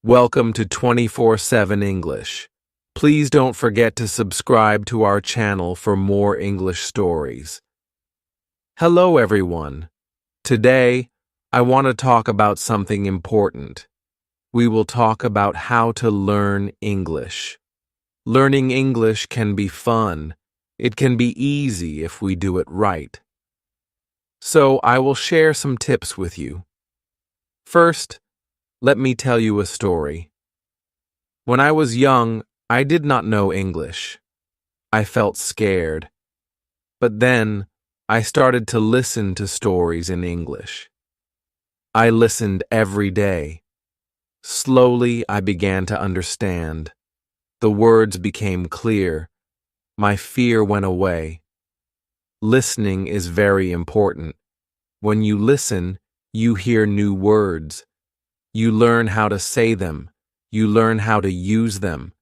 Welcome to 24/7 English. Please don't forget to subscribe to our channel for more English stories. Hello everyone. Today, I want to talk about something important. We will talk about how to learn English. Learning English can be fun. It can be easy if we do it right. So I will share some tips with you. First, let me tell you a story. When I was young, I did not know English. I felt scared. But then, I started to listen to stories in English. I listened every day. Slowly, I began to understand. The words became clear. My fear went away. Listening is very important. When you listen, you hear new words. You learn how to say them. You learn how to use them.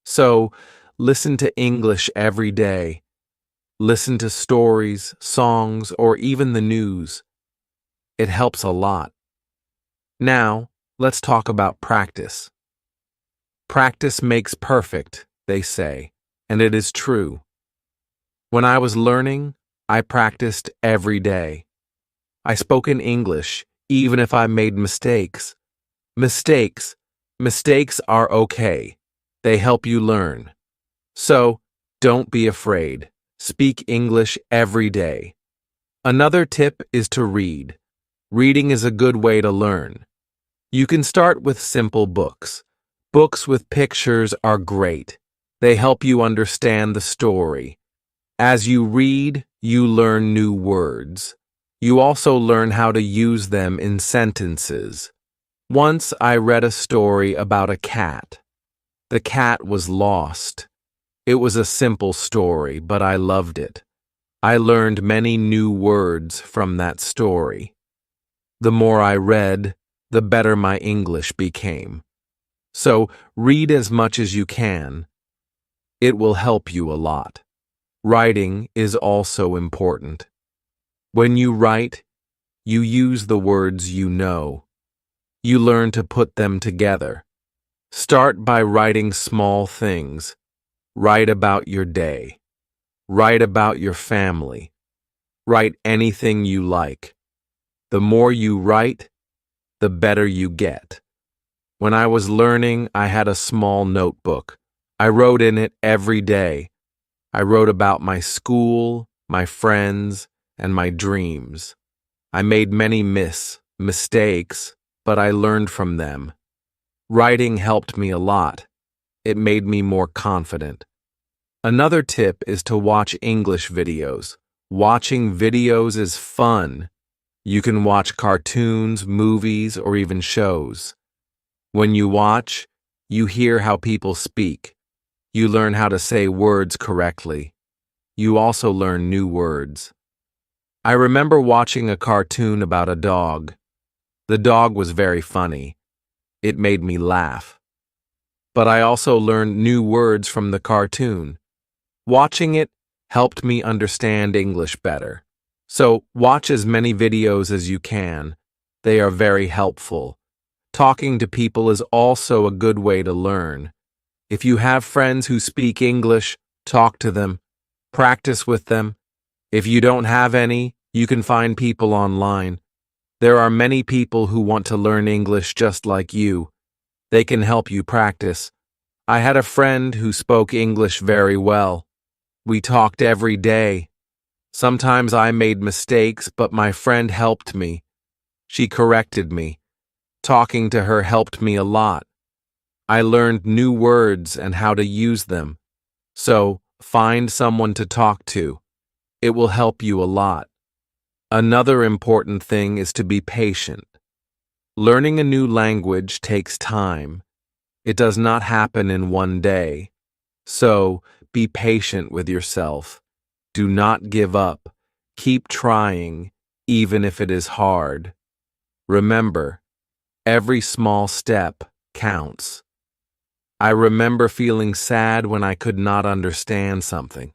So, listen to English every day. Listen to stories, songs, or even the news. It helps a lot. Now, let's talk about practice. Practice makes perfect, they say, and it is true. When I was learning, I practiced every day. I spoke in English, even if I made mistakes. Mistakes are okay. They help you learn. So, don't be afraid. Speak English every day. Another tip is to read. Reading is a good way to learn. You can start with simple books. Books with pictures are great. They help you understand the story. As you read, you learn new words. You also learn how to use them in sentences. Once I read a story about a cat. The cat was lost. It was a simple story, but I loved it. I learned many new words from that story. The more I read, the better my English became. So, read as much as you can. It will help you a lot. Writing is also important. When you write, you use the words you know. You learn to put them together. Start by writing small things. Write about your day. Write about your family. Write anything you like. The more you write, the better you get. When I was learning, I had a small notebook. I wrote in it every day. I wrote about my school, my friends, and my dreams. I made many mistakes, but I learned from them. Writing helped me a lot. It made me more confident. Another tip is to watch English videos. Watching videos is fun. You can watch cartoons, movies, or even shows. When you watch, you hear how people speak. You learn how to say words correctly. You also learn new words. I remember watching a cartoon about a dog. The dog was very funny. It made me laugh. But I also learned new words from the cartoon. Watching it helped me understand English better. So, watch as many videos as you can. They are very helpful. Talking to people is also a good way to learn. If you have friends who speak English, talk to them. Practice with them. If you don't have any, you can find people online. There are many people who want to learn English just like you. They can help you practice. I had a friend who spoke English very well. We talked every day. Sometimes I made mistakes, but my friend helped me. She corrected me. Talking to her helped me a lot. I learned new words and how to use them. So, find someone to talk to. It will help you a lot. Another important thing is to be patient. Learning a new language takes time. It does not happen in one day. So, be patient with yourself. Do not give up. Keep trying, even if it is hard. Remember, every small step counts. I remember feeling sad when I could not understand something.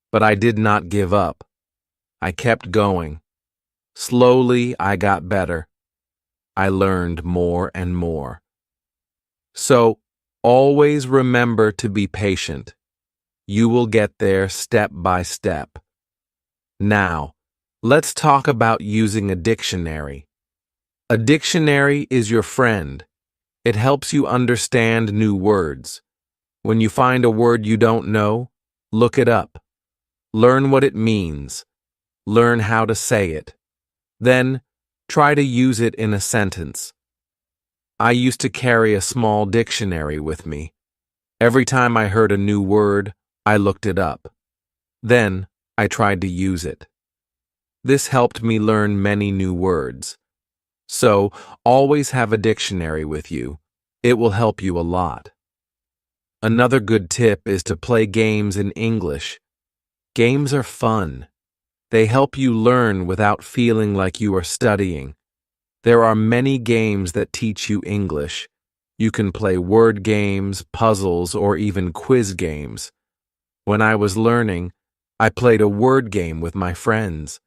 But I did not give up. I kept going. Slowly, I got better. I learned more and more. So, always remember to be patient. You will get there step by step. Now, let's talk about using a dictionary. A dictionary is your friend. It helps you understand new words. When you find a word you don't know, look it up. Learn what it means. Learn how to say it. Then, try to use it in a sentence. I used to carry a small dictionary with me. Every time I heard a new word, I looked it up. Then, I tried to use it. This helped me learn many new words. So, always have a dictionary with you. It will help you a lot. Another good tip is to play games in English. Games are fun. They help you learn without feeling like you are studying. There are many games that teach you English. You can play word games, puzzles, or even quiz games. When I was learning, I played a word game with my friends.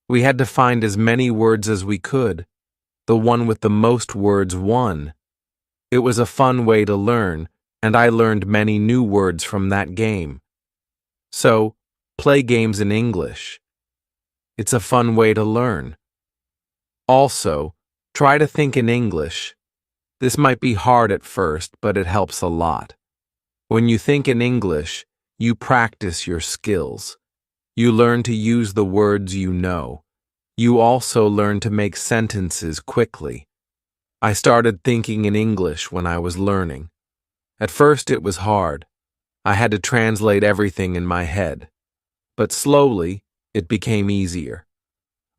We had to find as many words as we could. The one with the most words won. It was a fun way to learn, and I learned many new words from that game. So, play games in English. It's a fun way to learn. Also, try to think in English. This might be hard at first, but it helps a lot. When you think in English, you practice your skills. You learn to use the words you know. You also learn to make sentences quickly. I started thinking in English when I was learning. At first it was hard. I had to translate everything in my head. But slowly, it became easier.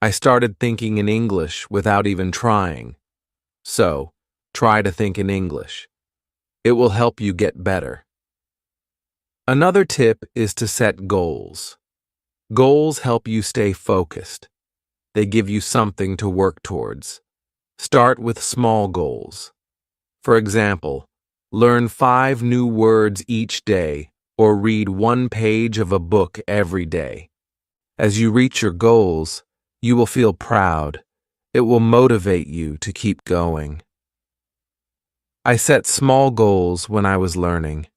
I started thinking in English without even trying. So, try to think in English. It will help you get better. Another tip is to set goals. Goals help you stay focused. They give you something to work towards. Start with small goals. For example, learn 5 new words each day or read 1 page of a book every day. As you reach your goals, you will feel proud. It will motivate you to keep going. I set small goals when I was learning.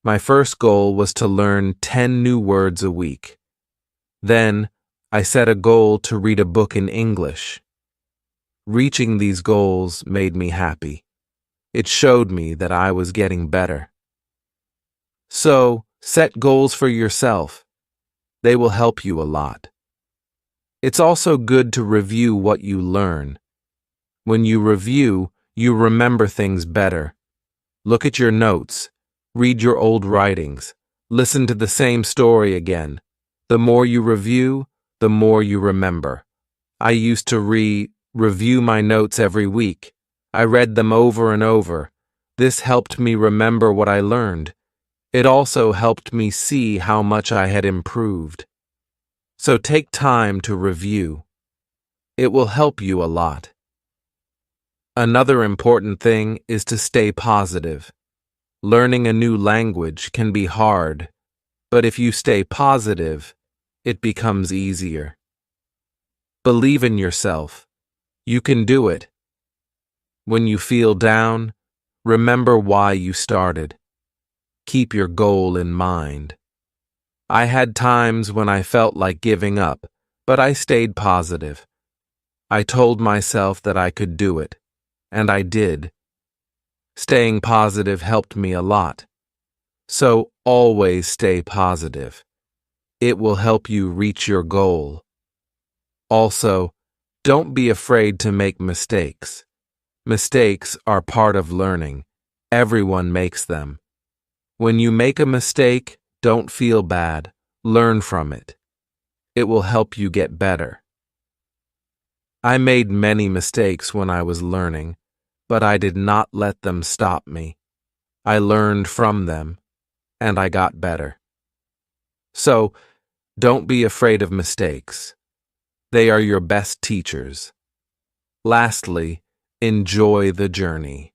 My first goal was to learn 10 new words a week. Then, I set a goal to read a book in English. Reaching these goals made me happy. It showed me that I was getting better. So, set goals for yourself. They will help you a lot. It's also good to review what you learn. When you review, you remember things better. Look at your notes. Read your old writings. Listen to the same story again. The more you review, the more you remember. I used to review my notes every week. I read them over and over. This helped me remember what I learned. It also helped me see how much I had improved. So take time to review. It will help you a lot. Another important thing is to stay positive. Learning a new language can be hard, but if you stay positive, it becomes easier. Believe in yourself. You can do it. When you feel down, remember why you started. Keep your goal in mind. I had times when I felt like giving up, but I stayed positive. I told myself that I could do it, and I did. Staying positive helped me a lot. So always stay positive. It will help you reach your goal. Also, don't be afraid to make mistakes. Mistakes are part of learning. Everyone makes them. When you make a mistake, don't feel bad. Learn from it. It will help you get better. I made many mistakes when I was learning, but I did not let them stop me. I learned from them, and I got better. So, don't be afraid of mistakes. They are your best teachers. Lastly, enjoy the journey.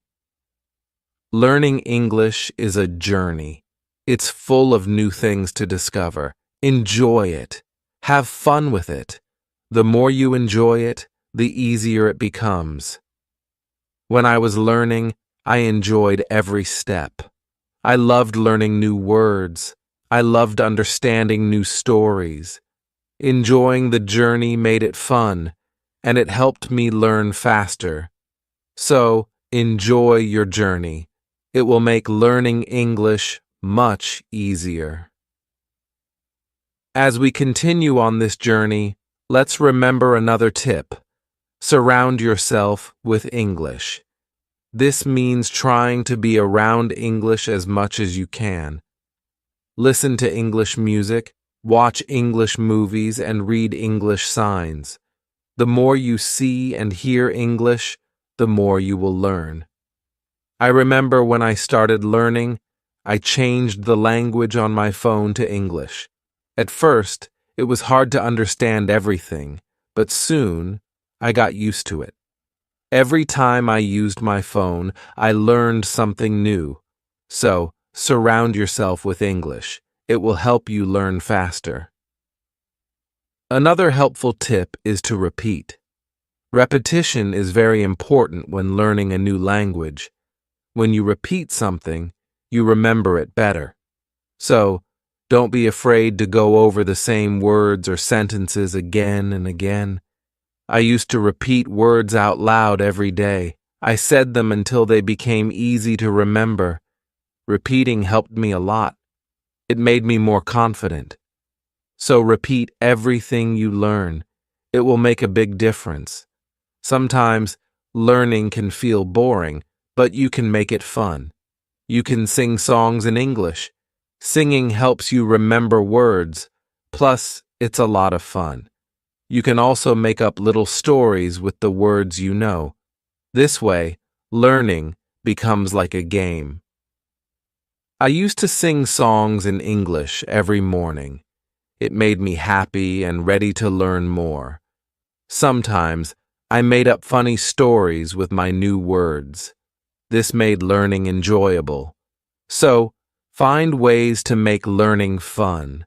Learning English is a journey. It's full of new things to discover. Enjoy it. Have fun with it. The more you enjoy it, the easier it becomes. When I was learning, I enjoyed every step. I loved learning new words. I loved understanding new stories. Enjoying the journey made it fun, and it helped me learn faster. So, enjoy your journey. It will make learning English much easier. As we continue on this journey, let's remember another tip. Surround yourself with English. This means trying to be around English as much as you can. Listen to English music, watch English movies, and read English signs. The more you see and hear English, the more you will learn. I remember when I started learning, I changed the language on my phone to English. At first, it was hard to understand everything, but soon I got used to it. Every time I used my phone, I learned something new. So, surround yourself with English. It will help you learn faster. Another helpful tip is to repeat. Repetition is very important when learning a new language. When you repeat something, you remember it better. So, don't be afraid to go over the same words or sentences again and again. I used to repeat words out loud every day. I said them until they became easy to remember. Repeating helped me a lot. It made me more confident. So repeat everything you learn. It will make a big difference. Sometimes learning can feel boring, but you can make it fun. You can sing songs in English. Singing helps you remember words. Plus, it's a lot of fun. You can also make up little stories with the words you know. This way, learning becomes like a game. I used to sing songs in English every morning. It made me happy and ready to learn more. Sometimes, I made up funny stories with my new words. This made learning enjoyable. So, find ways to make learning fun.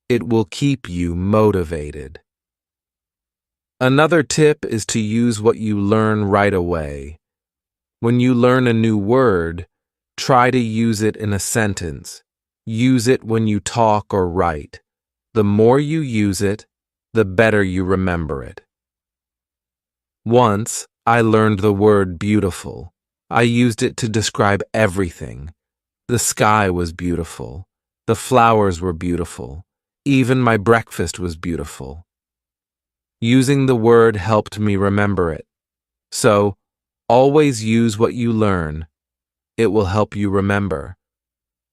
It will keep you motivated. Another tip is to use what you learn right away. When you learn a new word, try to use it in a sentence. Use it when you talk or write. The more you use it, the better you remember it. Once, I learned the word beautiful. I used it to describe everything. The sky was beautiful. The flowers were beautiful. Even my breakfast was beautiful. Using the word helped me remember it. So, always use what you learn. It will help you remember.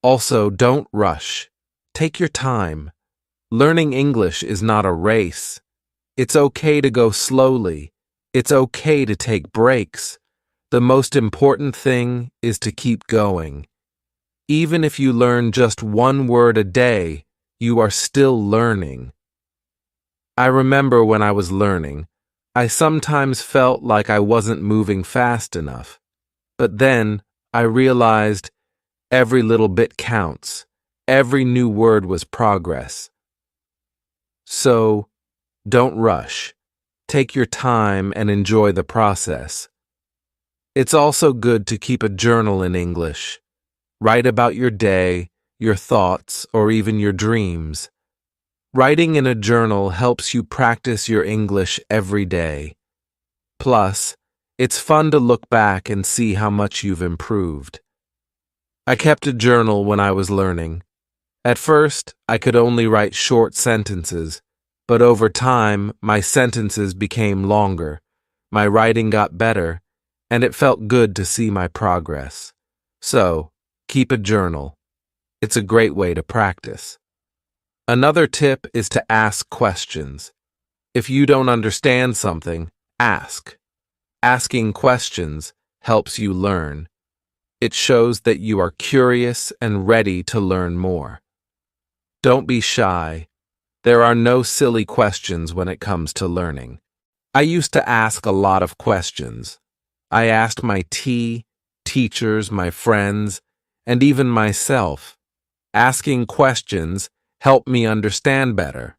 Also, don't rush. Take your time. Learning English is not a race. It's okay to go slowly. It's okay to take breaks. The most important thing is to keep going. Even if you learn just one word a day, you are still learning. I remember when I was learning, I sometimes felt like I wasn't moving fast enough. But then I realized every little bit counts. Every new word was progress. So, don't rush. Take your time and enjoy the process. It's also good to keep a journal in English. Write about your day, your thoughts, or even your dreams. Writing in a journal helps you practice your English every day. Plus, it's fun to look back and see how much you've improved. I kept a journal when I was learning. At first, I could only write short sentences, but over time, my sentences became longer. My writing got better, and it felt good to see my progress. So, keep a journal. It's a great way to practice. Another tip is to ask questions. If you don't understand something, ask. Asking questions helps you learn. It shows that you are curious and ready to learn more. Don't be shy. There are no silly questions when it comes to learning. I used to ask a lot of questions. I asked my teachers, my friends, and even myself. Asking questions helped me understand better.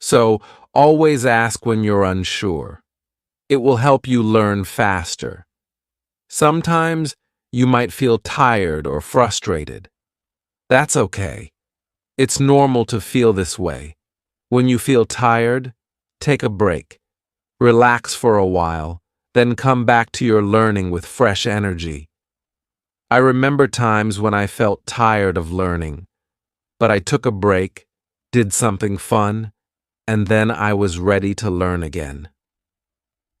So, always ask when you're unsure. It will help you learn faster. Sometimes, you might feel tired or frustrated. That's okay. It's normal to feel this way. When you feel tired, take a break. Relax for a while, then come back to your learning with fresh energy. I remember times when I felt tired of learning, but I took a break, did something fun, and then I was ready to learn again.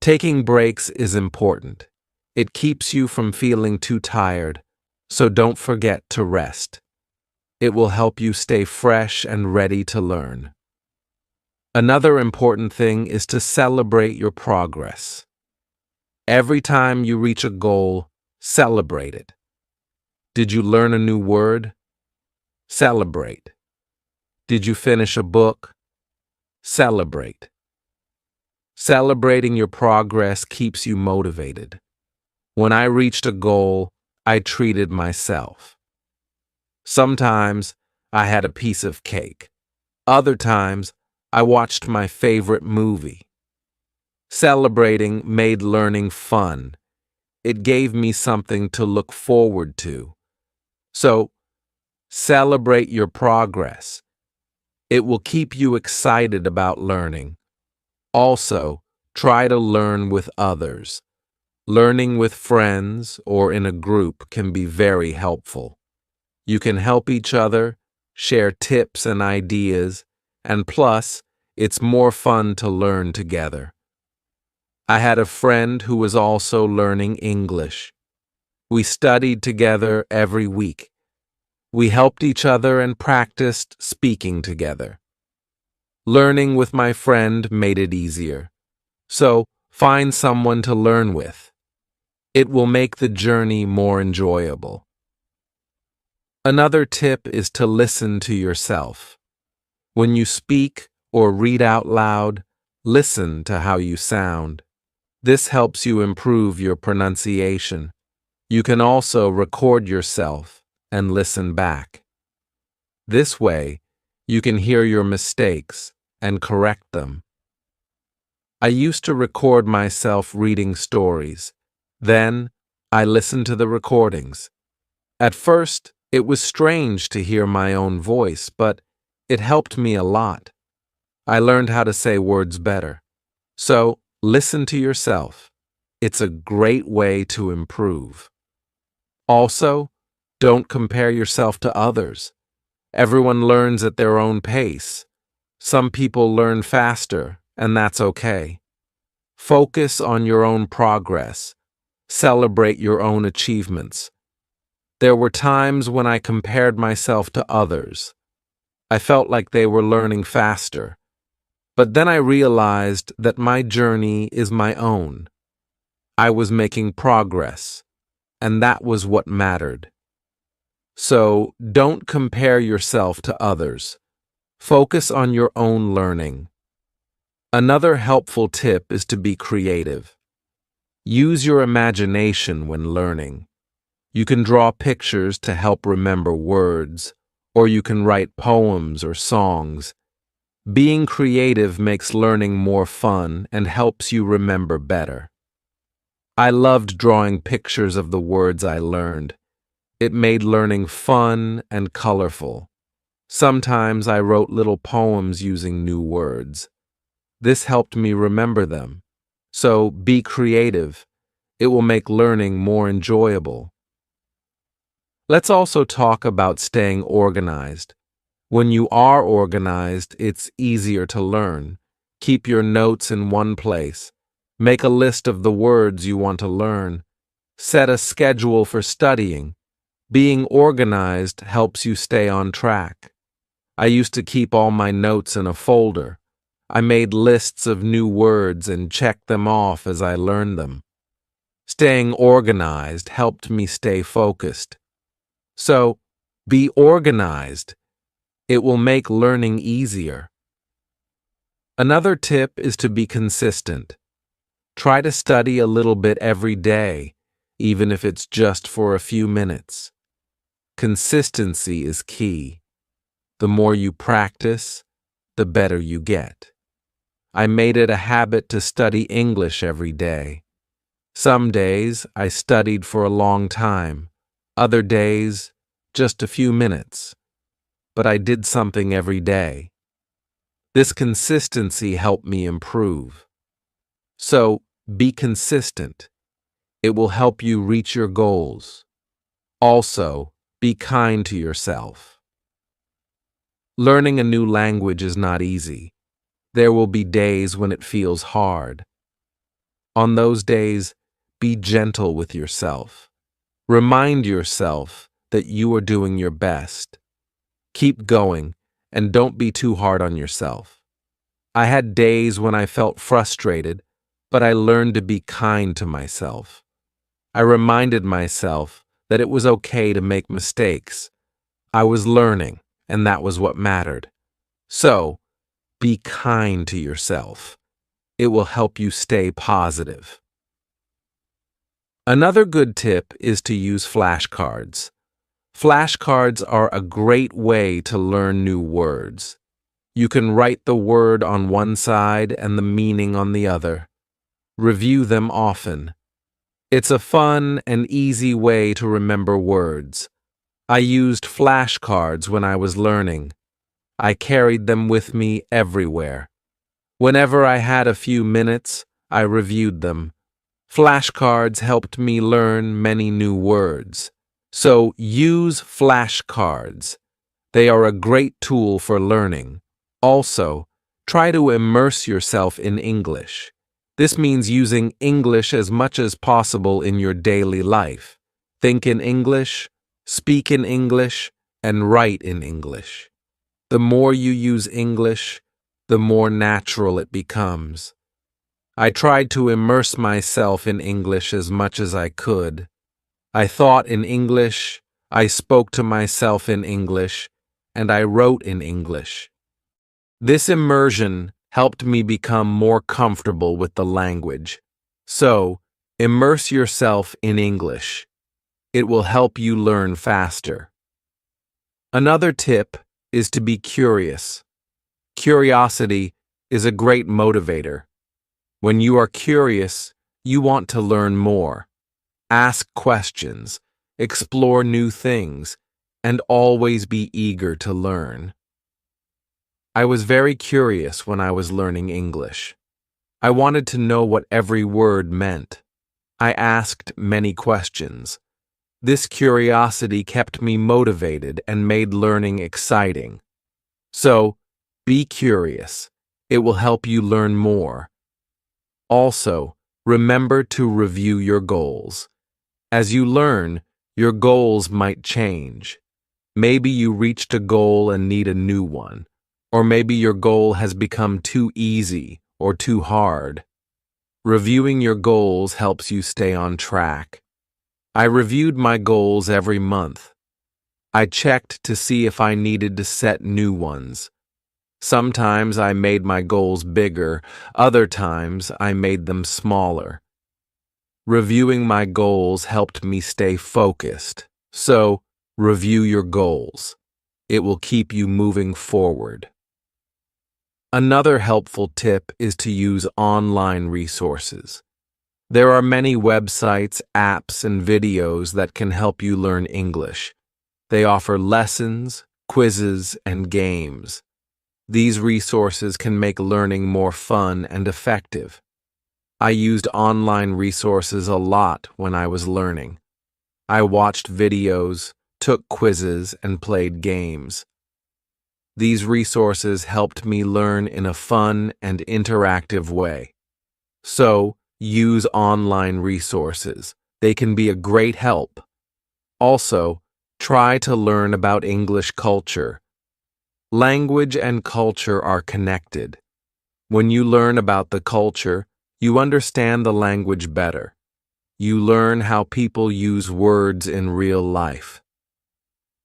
Taking breaks is important. It keeps you from feeling too tired, so don't forget to rest. It will help you stay fresh and ready to learn. Another important thing is to celebrate your progress. Every time you reach a goal, celebrate it. Did you learn a new word? Celebrate. Did you finish a book? Celebrate. Celebrating your progress keeps you motivated. When I reached a goal, I treated myself. Sometimes I had a piece of cake. Other times, I watched my favorite movie. Celebrating made learning fun. It gave me something to look forward to. So, celebrate your progress. It will keep you excited about learning. Also, try to learn with others. Learning with friends or in a group can be very helpful. You can help each other, share tips and ideas, and plus, it's more fun to learn together. I had a friend who was also learning English. We studied together every week. We helped each other and practiced speaking together. Learning with my friend made it easier. So, find someone to learn with. It will make the journey more enjoyable. Another tip is to listen to yourself. When you speak or read out loud, listen to how you sound. This helps you improve your pronunciation. You can also record yourself and listen back. This way, you can hear your mistakes and correct them. I used to record myself reading stories. Then, I listened to the recordings. At first, it was strange to hear my own voice, but it helped me a lot. I learned how to say words better. So, listen to yourself. It's a great way to improve. Also, don't compare yourself to others. Everyone learns at their own pace. Some people learn faster, and that's okay. Focus on your own progress. Celebrate your own achievements. There were times when I compared myself to others. I felt like they were learning faster. But then I realized that my journey is my own. I was making progress, and that was what mattered. So, don't compare yourself to others. Focus on your own learning. Another helpful tip is to be creative. Use your imagination when learning. You can draw pictures to help remember words, or you can write poems or songs. Being creative makes learning more fun and helps you remember better. I loved drawing pictures of the words I learned. It made learning fun and colorful. Sometimes I wrote little poems using new words. This helped me remember them. So be creative. It will make learning more enjoyable. Let's also talk about staying organized. When you are organized, it's easier to learn. Keep your notes in one place. Make a list of the words you want to learn. Set a schedule for studying. Being organized helps you stay on track. I used to keep all my notes in a folder. I made lists of new words and checked them off as I learned them. Staying organized helped me stay focused. So, be organized. It will make learning easier. Another tip is to be consistent. Try to study a little bit every day, even if it's just for a few minutes. Consistency is key. The more you practice, the better you get. I made it a habit to study English every day. Some days I studied for a long time, other days just a few minutes, but I did something every day. This consistency helped me improve. So, be consistent. It will help you reach your goals. Also, be kind to yourself. Learning a new language is not easy. There will be days when it feels hard. On those days, be gentle with yourself. Remind yourself that you are doing your best. Keep going and don't be too hard on yourself. I had days when I felt frustrated, but I learned to be kind to myself. I reminded myself that it was okay to make mistakes. I was learning, and that was what mattered. So, be kind to yourself. It will help you stay positive. Another good tip is to use flashcards. Flashcards are a great way to learn new words. You can write the word on one side and the meaning on the other. Review them often. It's a fun and easy way to remember words. I used flashcards when I was learning. I carried them with me everywhere. Whenever I had a few minutes, I reviewed them. Flashcards helped me learn many new words. So use flashcards. They are a great tool for learning. Also, try to immerse yourself in English. This means using English as much as possible in your daily life. Think in English, speak in English, and write in English. The more you use English, the more natural it becomes. I tried to immerse myself in English as much as I could. I thought in English, I spoke to myself in English, and I wrote in English. This immersion helped me become more comfortable with the language. So, immerse yourself in English. It will help you learn faster. Another tip is to be curious. Curiosity is a great motivator. When you are curious, you want to learn more. Ask questions, explore new things, and always be eager to learn. I was very curious when I was learning English. I wanted to know what every word meant. I asked many questions. This curiosity kept me motivated and made learning exciting. So, be curious. It will help you learn more. Also, remember to review your goals. As you learn, your goals might change. Maybe you reached a goal and need a new one, or maybe your goal has become too easy or too hard. Reviewing your goals helps you stay on track. I reviewed my goals every month. I checked to see if I needed to set new ones. Sometimes I made my goals bigger, other times I made them smaller. Reviewing my goals helped me stay focused. So, review your goals. It will keep you moving forward. Another helpful tip is to use online resources. There are many websites, apps, and videos that can help you learn English. They offer lessons, quizzes, and games. These resources can make learning more fun and effective. I used online resources a lot when I was learning. I watched videos, took quizzes, and played games. These resources helped me learn in a fun and interactive way. So, use online resources. They can be a great help. Also, try to learn about English culture. Language and culture are connected. When you learn about the culture, you understand the language better. You learn how people use words in real life.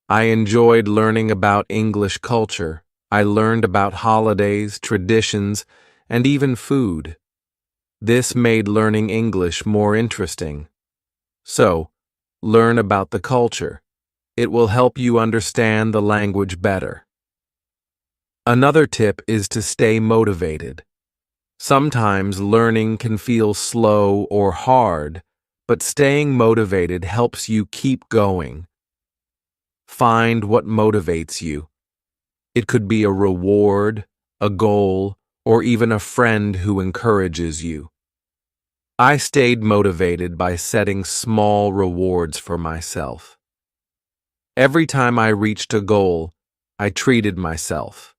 I enjoyed learning about English culture. I learned about holidays, traditions, and even food. This made learning English more interesting. So, learn about the culture. It will help you understand the language better. Another tip is to stay motivated. Sometimes learning can feel slow or hard, but staying motivated helps you keep going. Find what motivates you. It could be a reward, a goal, or even a friend who encourages you. I stayed motivated by setting small rewards for myself. Every time I reached a goal, I treated myself.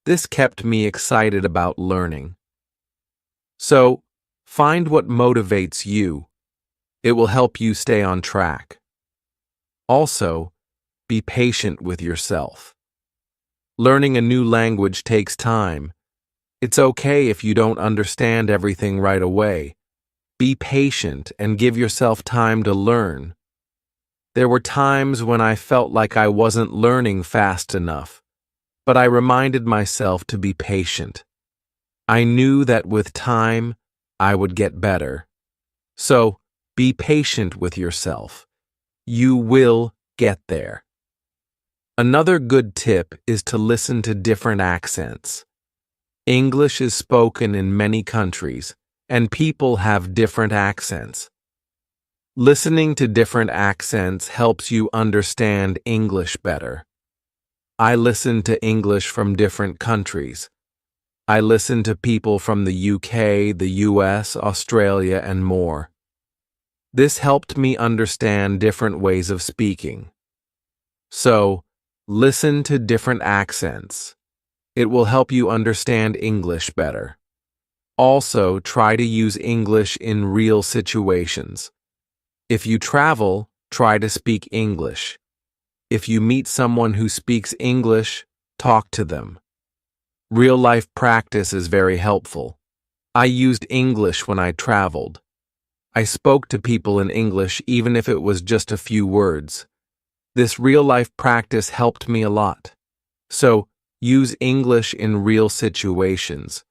This kept me excited about learning. So, find what motivates you. It will help you stay on track. Also, be patient with yourself. Learning a new language takes time. It's okay if you don't understand everything right away. Be patient and give yourself time to learn. There were times when I felt like I wasn't learning fast enough, but I reminded myself to be patient. I knew that with time, I would get better. So, be patient with yourself. You will get there. Another good tip is to listen to different accents. English is spoken in many countries, and people have different accents. Listening to different accents helps you understand English better. I listen to English from different countries. I listen to people from the UK, the US, Australia, and more. This helped me understand different ways of speaking. So, listen to different accents. It will help you understand English better. Also, try to use English in real situations. If you travel, try to speak English. If you meet someone who speaks English, talk to them. Real-life practice is very helpful. I used English when I traveled. I spoke to people in English even if it was just a few words. This real-life practice helped me a lot. So, use English in real situations.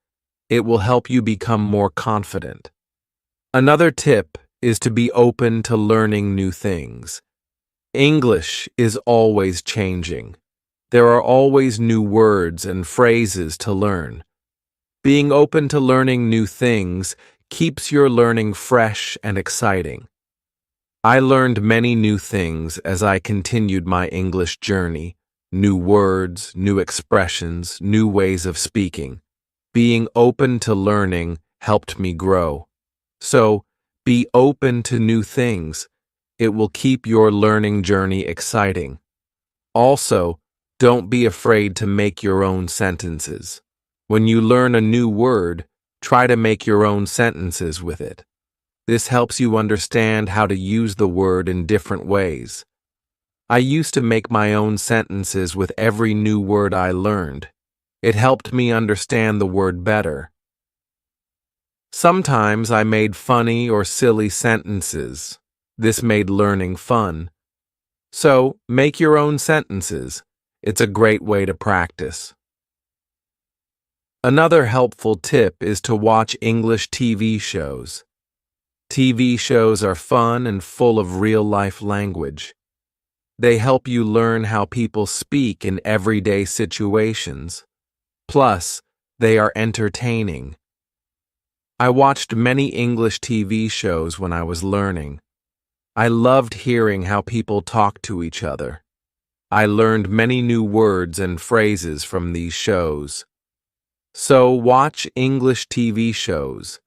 It will help you become more confident. Another tip is to be open to learning new things. English is always changing. There are always new words and phrases to learn. Being open to learning new things keeps your learning fresh and exciting. I learned many new things as I continued my English journey. New words, new expressions, new ways of speaking. Being open to learning helped me grow. So, be open to new things. It will keep your learning journey exciting. Also, don't be afraid to make your own sentences. When you learn a new word, try to make your own sentences with it. This helps you understand how to use the word in different ways. I used to make my own sentences with every new word I learned. It helped me understand the word better. Sometimes I made funny or silly sentences. This made learning fun. So, make your own sentences. It's a great way to practice. Another helpful tip is to watch English TV shows. TV shows are fun and full of real-life language. They help you learn how people speak in everyday situations. Plus, they are entertaining. I watched many English TV shows when I was learning. I loved hearing how people talk to each other. I learned many new words and phrases from these shows. So watch English TV shows.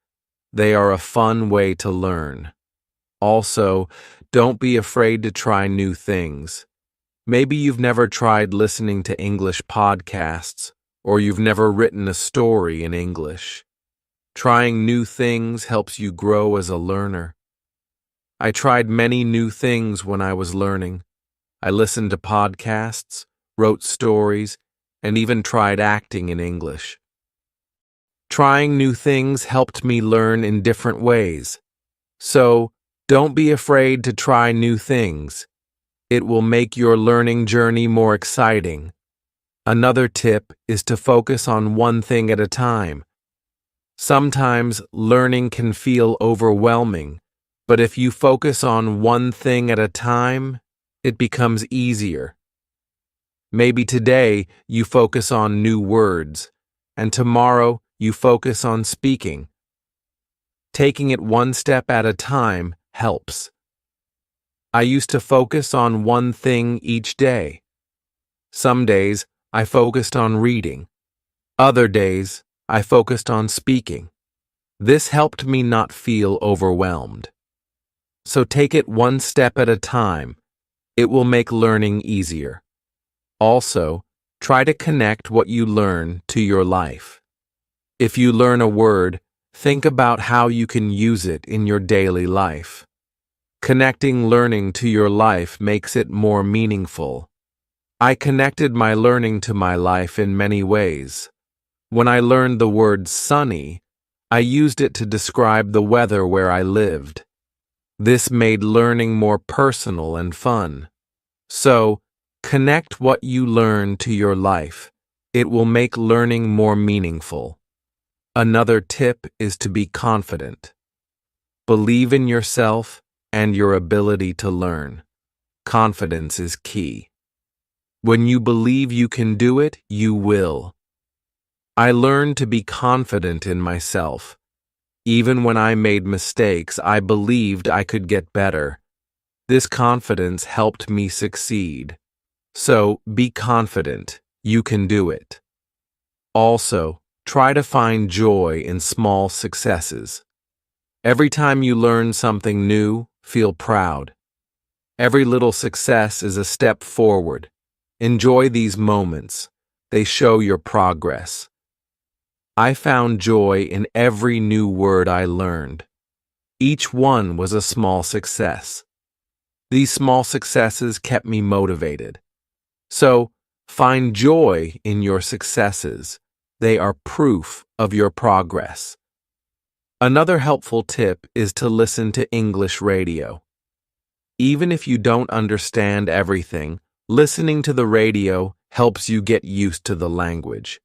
They are a fun way to learn. Also, don't be afraid to try new things. Maybe you've never tried listening to English podcasts, or you've never written a story in English. Trying new things helps you grow as a learner. I tried many new things when I was learning. I listened to podcasts, wrote stories, and even tried acting in English. Trying new things helped me learn in different ways. So, don't be afraid to try new things. It will make your learning journey more exciting. Another tip is to focus on one thing at a time. Sometimes learning can feel overwhelming, but if you focus on one thing at a time, it becomes easier. Maybe today you focus on new words, and tomorrow you focus on speaking. Taking it one step at a time helps. I used to focus on one thing each day. Some days, I focused on reading. Other days, I focused on speaking. This helped me not feel overwhelmed. So take it one step at a time. It will make learning easier. Also, try to connect what you learn to your life. If you learn a word, think about how you can use it in your daily life. Connecting learning to your life makes it more meaningful. I connected my learning to my life in many ways. When I learned the word sunny, I used it to describe the weather where I lived. This made learning more personal and fun. So, connect what you learn to your life. It will make learning more meaningful. Another tip is to be confident. Believe in yourself and your ability to learn. Confidence is key. When you believe you can do it, you will. I learned to be confident in myself. Even when I made mistakes, I believed I could get better. This confidence helped me succeed. So, be confident. You can do it. Also, try to find joy in small successes. Every time you learn something new, feel proud. Every little success is a step forward. Enjoy these moments. They show your progress. I found joy in every new word I learned. Each one was a small success. These small successes kept me motivated. So, find joy in your successes. They are proof of your progress. Another helpful tip is to listen to English radio. Even if you don't understand everything, listening to the radio helps you get used to the language.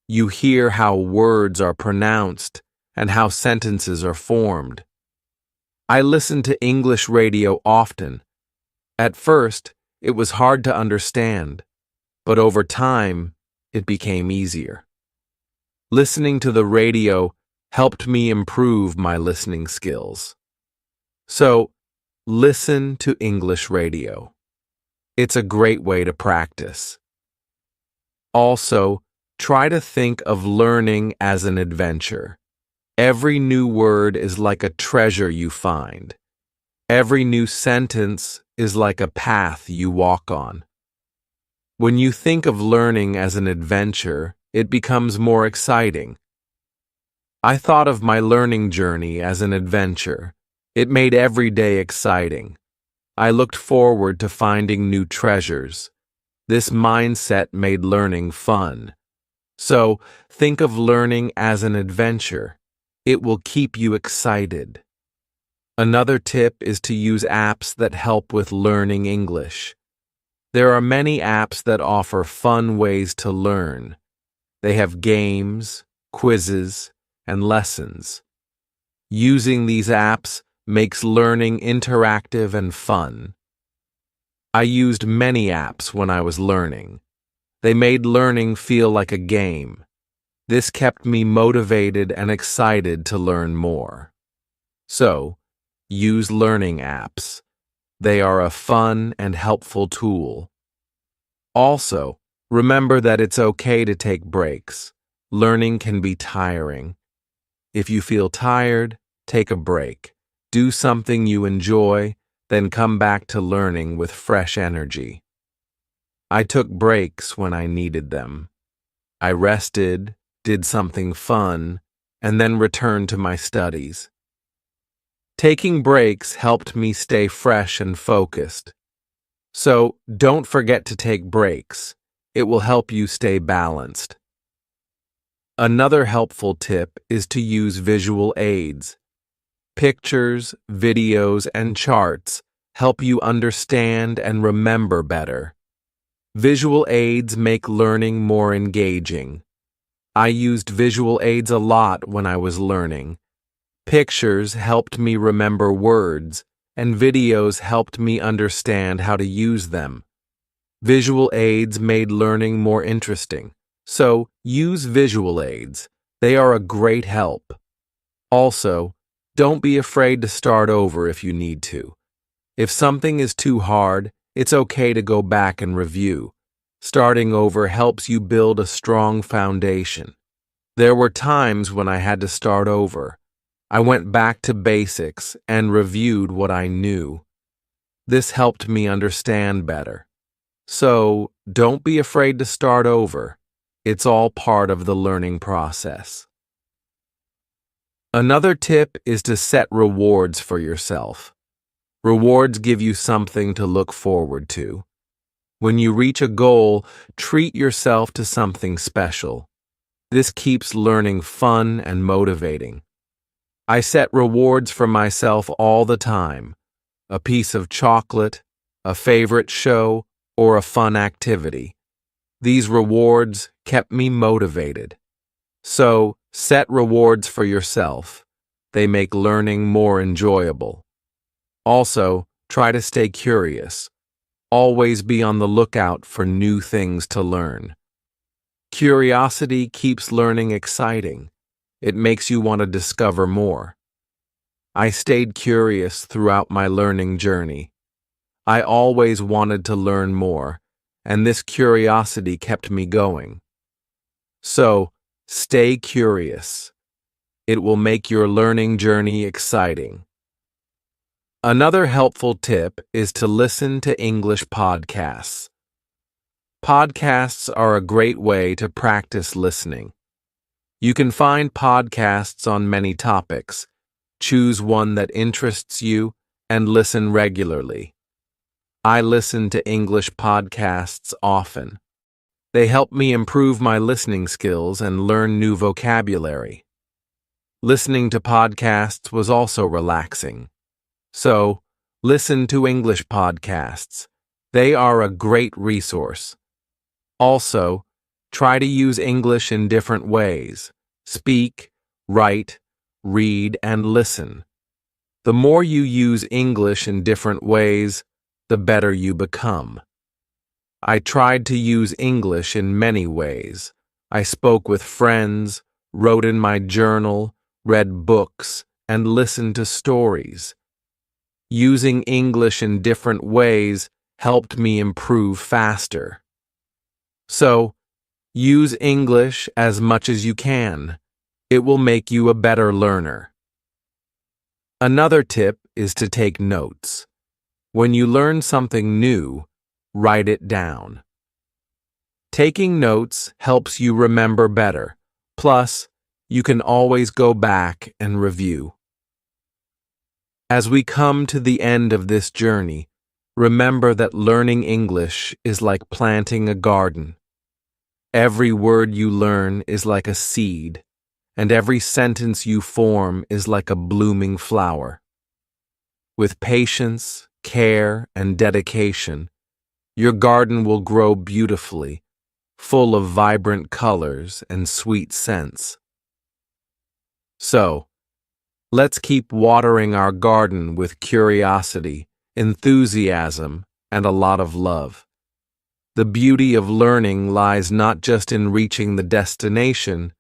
You hear how words are pronounced and how sentences are formed. I listen to English radio often. At first, it was hard to understand, but over time, it became easier. Listening to the radio helped me improve my listening skills. So, listen to English radio. It's a great way to practice. Also, try to think of learning as an adventure. Every new word is like a treasure you find. Every new sentence is like a path you walk on. When you think of learning as an adventure, it becomes more exciting. I thought of my learning journey as an adventure. It made every day exciting. I looked forward to finding new treasures. This mindset made learning fun. So, think of learning as an adventure. It will keep you excited. Another tip is to use apps that help with learning English. There are many apps that offer fun ways to learn. They have games, quizzes, and lessons. Using these apps makes learning interactive and fun. I used many apps when I was learning. They made learning feel like a game. This kept me motivated and excited to learn more. So, use learning apps. They are a fun and helpful tool. Also, remember that it's okay to take breaks. Learning can be tiring. If you feel tired, take a break. Do something you enjoy, then come back to learning with fresh energy. I took breaks when I needed them. I rested, did something fun, and then returned to my studies. Taking breaks helped me stay fresh and focused. So, don't forget to take breaks. It will help you stay balanced. Another helpful tip is to use visual aids. Pictures, videos, and charts help you understand and remember better. Visual aids make learning more engaging. I used visual aids a lot when I was learning. Pictures helped me remember words, and videos helped me understand how to use them. Visual aids made learning more interesting, so use visual aids. They are a great help. Also, don't be afraid to start over if you need to. If something is too hard, it's okay to go back and review. Starting over helps you build a strong foundation. There were times when I had to start over. I went back to basics and reviewed what I knew. This helped me understand better. So, don't be afraid to start over. It's all part of the learning process. Another tip is to set rewards for yourself. Rewards give you something to look forward to. When you reach a goal, treat yourself to something special. This keeps learning fun and motivating. I set rewards for myself all the time. A piece of chocolate, a favorite show, or a fun activity. These rewards kept me motivated. So, set rewards for yourself. They make learning more enjoyable. Also, try to stay curious. Always be on the lookout for new things to learn. Curiosity keeps learning exciting. It makes you want to discover more. I stayed curious throughout my learning journey. I always wanted to learn more, and this curiosity kept me going. So, stay curious. It will make your learning journey exciting. Another helpful tip is to listen to English podcasts. Podcasts are a great way to practice listening. You can find podcasts on many topics. Choose one that interests you and listen regularly. I listen to English podcasts often. They help me improve my listening skills and learn new vocabulary. Listening to podcasts was also relaxing. So, listen to English podcasts. They are a great resource. Also, try to use English in different ways. Speak, write, read, and listen. The more you use English in different ways, the better you become. I tried to use English in many ways. I spoke with friends, wrote in my journal, read books, and listened to stories. Using English in different ways helped me improve faster. So, use English as much as you can. It will make you a better learner. Another tip is to take notes. When you learn something new, write it down. Taking notes helps you remember better. Plus, you can always go back and review. As we come to the end of this journey, remember that learning English is like planting a garden. Every word you learn is like a seed, and every sentence you form is like a blooming flower. With patience, care, and dedication, your garden will grow beautifully, full of vibrant colors and sweet scents. So, let's keep watering our garden with curiosity, enthusiasm, and a lot of love. The beauty of learning lies not just in reaching the destination,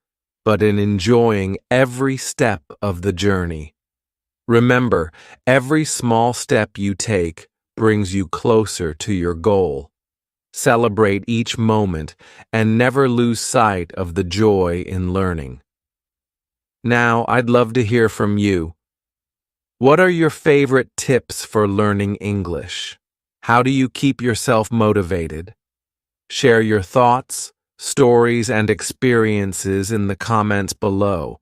but in enjoying every step of the journey. Remember, every small step you take brings you closer to your goal. Celebrate each moment and never lose sight of the joy in learning. Now, I'd love to hear from you. What are your favorite tips for learning English? How do you keep yourself motivated? Share your thoughts, stories, and experiences in the comments below.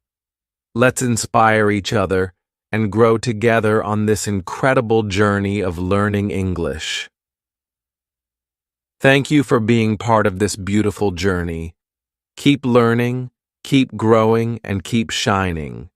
Let's inspire each other and grow together on this incredible journey of learning English. Thank you for being part of this beautiful journey. Keep learning, keep growing, and keep shining.